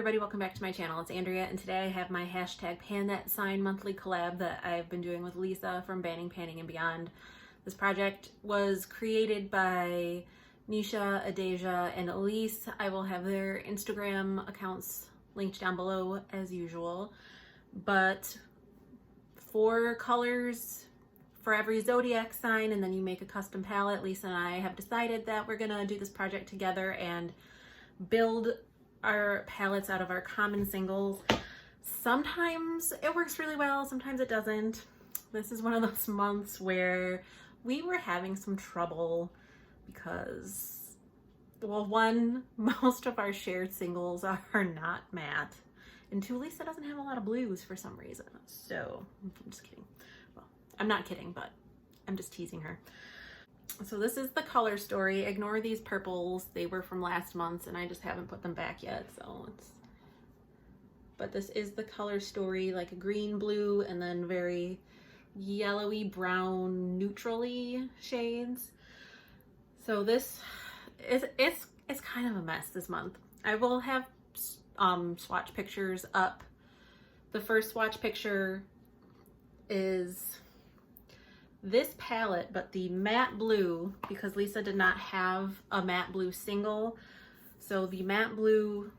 everybody, welcome back to my channel. It's Andrea, and today I have my hashtag Pan That Sign monthly collab that I've been doing with Lisa from Banning, Panning, and Beyond. This project was created by Nisha, Adajah, and Elease. I will have their Instagram accounts linked down below as usual. But 4 colors for every zodiac sign, and then you make a custom palette. Lisa and I have decided that we're gonna do this project together and build our palettes out of our common singles. Sometimes it works really well, sometimes it doesn't. This is one of those months where we were having some trouble because, well, one, most of our shared singles are not matte, and 2, Lisa doesn't have a lot of blues for some reason. So I'm just kidding. Well, I'm not kidding, but I'm just teasing her. So this is the color story. Ignore these purples. They were from last month and I just haven't put them back yet. But this is the color story, like a green, blue, and then very yellowy, brown, neutrally shades. So this is, it's kind of a mess this month. I will have swatch pictures up. The first swatch picture is this palette, but the matte blue, because Lisa did not have a matte blue single. So the matte blue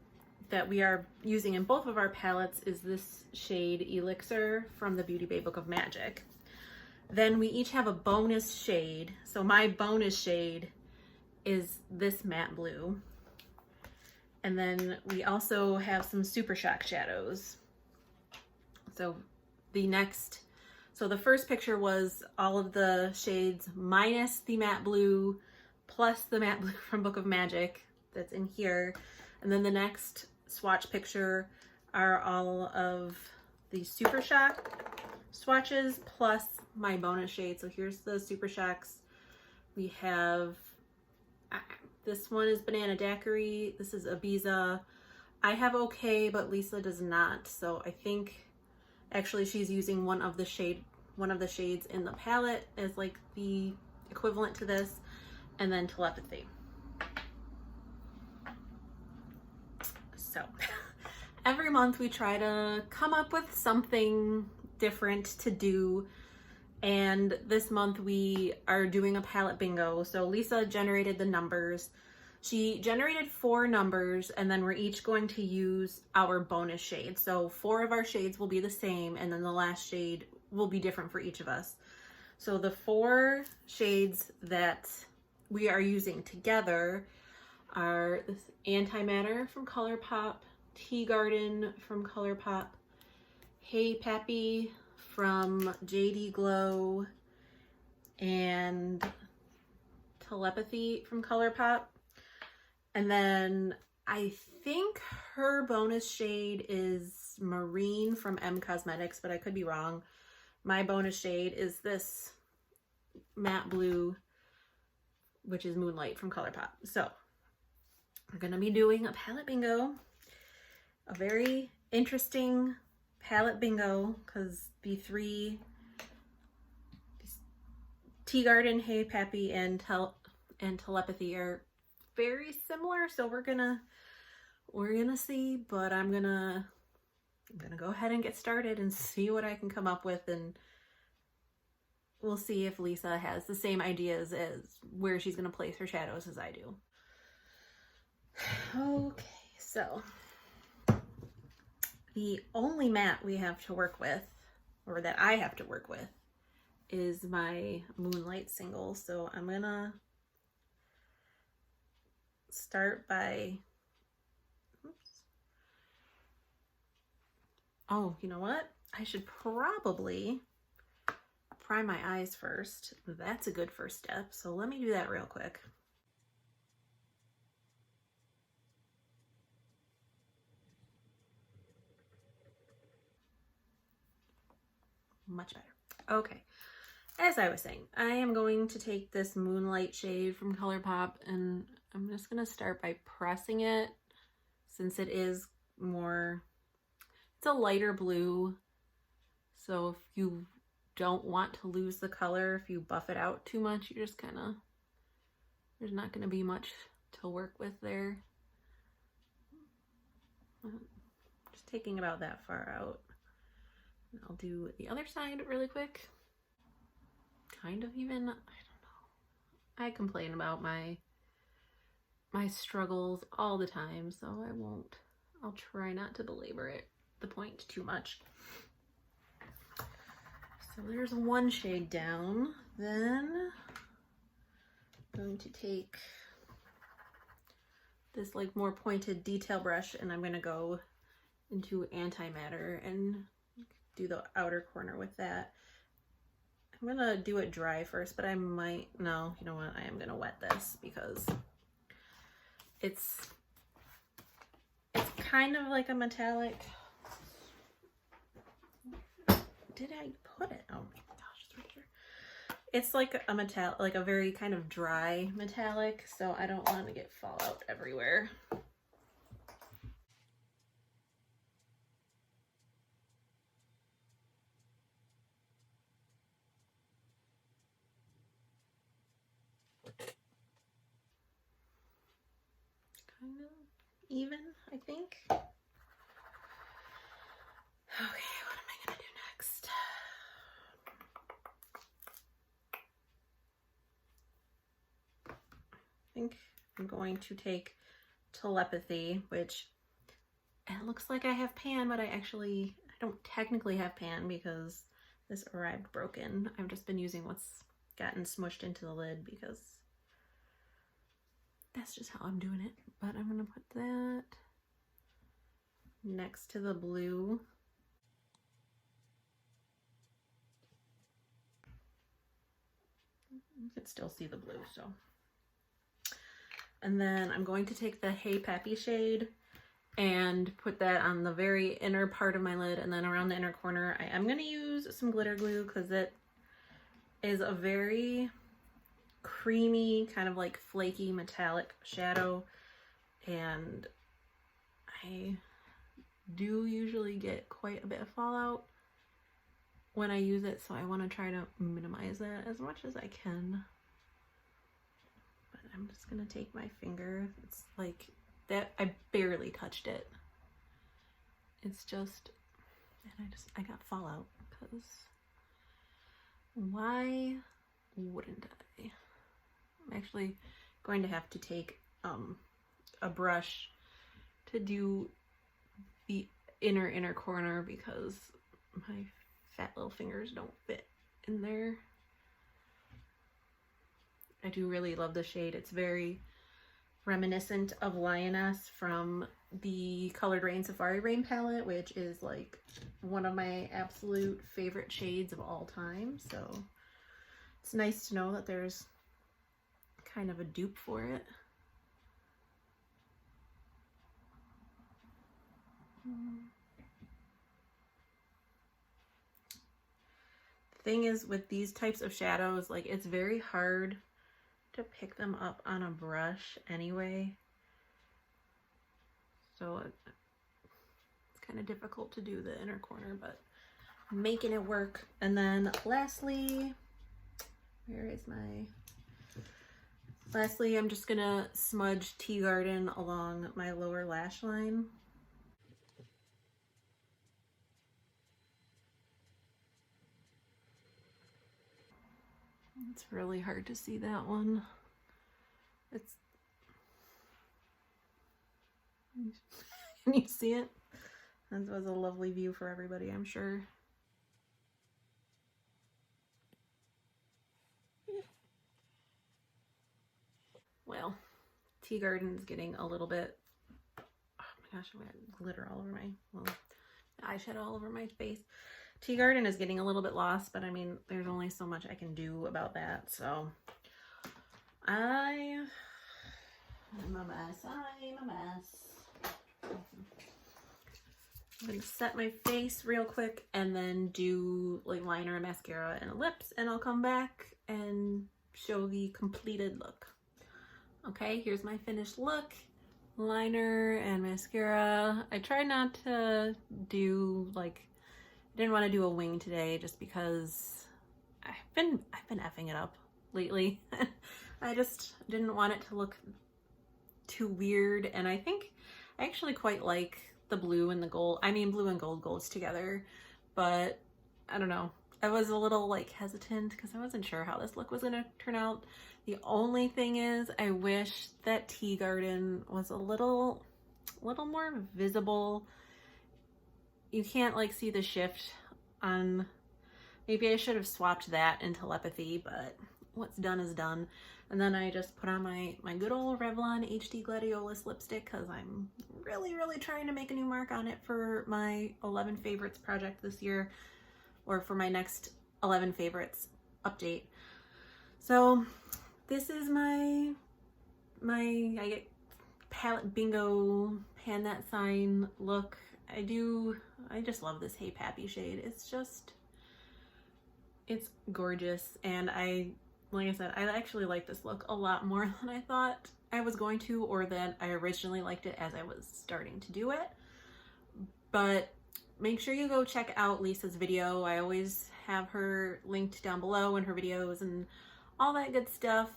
that we are using in both of our palettes is this shade Elixir from the Beauty Bay Book of Magic. Then we each have a bonus shade. So my bonus shade is this matte blue. And then we also have some Super Shock shadows. So the first picture was all of the shades minus the matte blue plus the matte blue from Book of Magic that's in here. And then the next swatch picture are all of the Super Shock swatches plus my bonus shade. So here's the Super Shocks. We have, this one is Banana Daiquiri. This is Ibiza. I have okay, but Lisa does not. So I think actually she's using one of the shades in the palette as like the equivalent to this, and then Telepathy. So every month we try to come up with something different to do, and this month we are doing a palette bingo. So Lisa generated the numbers. She generated 4 numbers, and then we're each going to use our bonus shade. So 4 of our shades will be the same, and then the last shade will be different for each of us. So the 4 shades that we are using together are this Antimatter from ColourPop, Tea Garden from ColourPop, Hey Pappy from JD Glow, and Telepathy from ColourPop. And then I think her bonus shade is Marine from M Cosmetics, but I could be wrong. My bonus shade is this matte blue, which is Moonlight from ColourPop. So we're gonna be doing a palette bingo, a very interesting palette bingo, because the 3, Tea Garden, Hey Pappy, and Telepathy are very similar. So we're gonna see, but I'm gonna go ahead and get started and see what I can come up with, and we'll see if Lisa has the same ideas as where she's gonna place her shadows as I do. Okay, so the only matte we have to work with, or that I have to work with, is my Moonlight single. So I'm gonna start by, oh, you know what? I should probably prime my eyes first. That's a good first step. So let me do that real quick. Much better. Okay. As I was saying, I am going to take this Moonlight shade from ColourPop, and I'm just going to start by pressing it, since it is more, it's a lighter blue. So if you don't want to lose the color, if you buff it out too much, you just kind of, there's not going to be much to work with there. Just taking about that far out. And I'll do the other side really quick. Kind of even, I don't know. I complain about my struggles all the time, so I'll try not to belabor the point too much. So there's one shade down. Then I'm going to take this like more pointed detail brush and I'm gonna go into antimatter and do the outer corner with that. I'm gonna do it dry first, but I might, no, you know what, I am gonna wet this because it's kind of like a metallic. Did I put it? Oh my gosh, it's right here. It's like a metallic, like a very kind of dry metallic, so I don't want to get fallout everywhere. Kind of even, I think. Okay, what am I gonna do next? I think I'm going to take Telepathy, which it looks like I have pan, but I don't technically have pan because this arrived broken. I've just been using what's gotten smushed into the lid because that's just how I'm doing it. But I'm gonna put that next to the blue. You can still see the blue, so. And then I'm going to take the Hey Pappy shade and put that on the very inner part of my lid, and then around the inner corner I am going to use some glitter glue because it is a very creamy, kind of like flaky metallic shadow, and I do usually get quite a bit of fallout when I use it, so I want to try to minimize that as much as I can. But I'm just gonna take my finger, it's like that, I barely touched it. It's just, and I got fallout because why wouldn't I? I'm actually going to have to take a brush to do the inner corner because my fat little fingers don't fit in there. I do really love the shade. It's very reminiscent of Lioness from the Colored Rain Safari Rain palette, which is like one of my absolute favorite shades of all time. So it's nice to know that there's kind of a dupe for it. Thing is with these types of shadows, like it's very hard to pick them up on a brush anyway, so it's kind of difficult to do the inner corner, but I'm making it work. And then lastly, I'm just gonna smudge Tea Garden along my lower lash line. It's really hard to see that one. Can you see it? That was a lovely view for everybody, I'm sure. Well, Tea Garden's getting a little bit, oh my gosh, I got glitter all over eyeshadow all over my face. Tea Garden is getting a little bit lost, but I mean, there's only so much I can do about that, so I'm a mess. I'm gonna set my face real quick and then do like liner and mascara and lips, and I'll come back and show the completed look. Okay, here's my finished look. Liner and mascara. I tried not to do like, I didn't want to do a wing today just because I've been effing it up lately. I just didn't want it to look too weird, and I think I actually quite like the blue and the gold. I mean, blue and gold goes together, but I don't know. I was a little like hesitant because I wasn't sure how this look was gonna turn out. The only thing is I wish that Tea Garden was a little more visible. You can't like see the shift on, maybe I should have swapped that in Telepathy, but what's done is done. And then I just put on my good old Revlon HD Gladiolus lipstick because I'm really trying to make a new mark on it for my 11 favorites project this year, or for my next 11 favorites update. So this is my I get palette bingo pan that sign look. I just love this Hey Pappy shade. It's gorgeous, and like I said, I actually like this look a lot more than I thought I was going to, or that I originally liked it as I was starting to do it. But make sure you go check out Lisa's video. I always have her linked down below, and her videos and all that good stuff.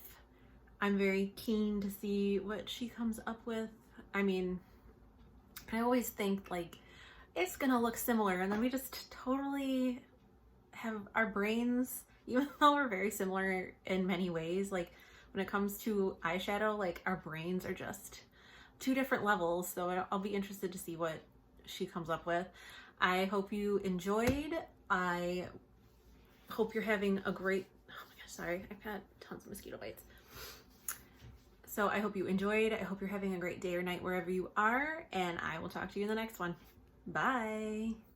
I'm very keen to see what she comes up with. I mean, I always think like it's gonna look similar, and then we just totally have our brains, even though we're very similar in many ways, like when it comes to eyeshadow, like our brains are just two different levels. So I'll be interested to see what she comes up with. I hope you enjoyed. I hope you're having a great, oh my gosh, sorry, I've had tons of mosquito bites. So I hope you enjoyed. I hope you're having a great day or night wherever you are, and I will talk to you in the next one. Bye.